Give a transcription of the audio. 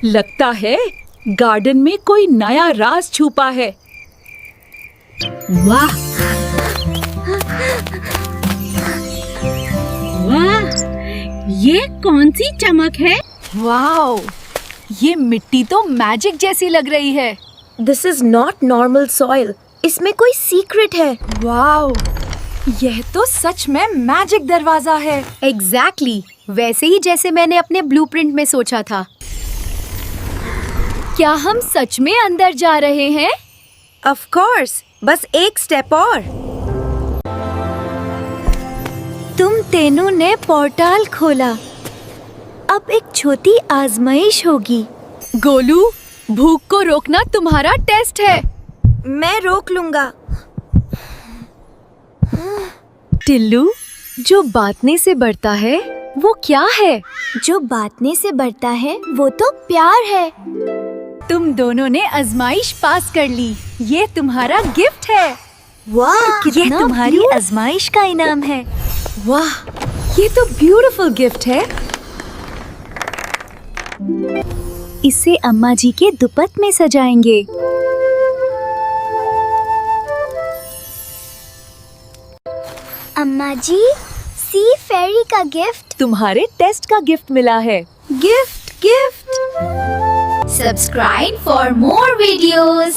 लगता है गार्डन में कोई नया राज छुपा है। वाह वाह, ये कौन सी चमक है? वाओ, ये मिट्टी तो मैजिक जैसी लग रही है। This is not normal soil, इसमें कोई सीक्रेट है। वाओ, यह तो सच में मैजिक दरवाजा है। एग्जैक्टली, वैसे ही जैसे मैंने अपने ब्लूप्रिंट में सोचा था। क्या हम सच में अंदर जा रहे हैं? ऑफ कोर्स, बस एक स्टेप और। तुम तीनों ने पोर्टल खोला। अब एक छोटी आजमाइश होगी। गोलू, भूख को रोकना तुम्हारा टेस्ट है। मैं रोक लूंगा। टिल्लू, जो बांटने से बढ़ता है वो क्या है? जो बांटने से बढ़ता है वो तो प्यार है। तुम दोनों ने आजमाइश पास कर ली। ये तुम्हारा गिफ्ट है। वाह, ये तुम्हारी आजमाइश का इनाम है। वाह, ये तो ब्यूटीफुल गिफ्ट है। इसे अम्मा जी के दुपट्टे में सजाएंगे। अम्मा जी, सी फेरी का गिफ्ट। तुम्हारे टेस्ट का गिफ्ट मिला है। Gift gift. Subscribe for more videos.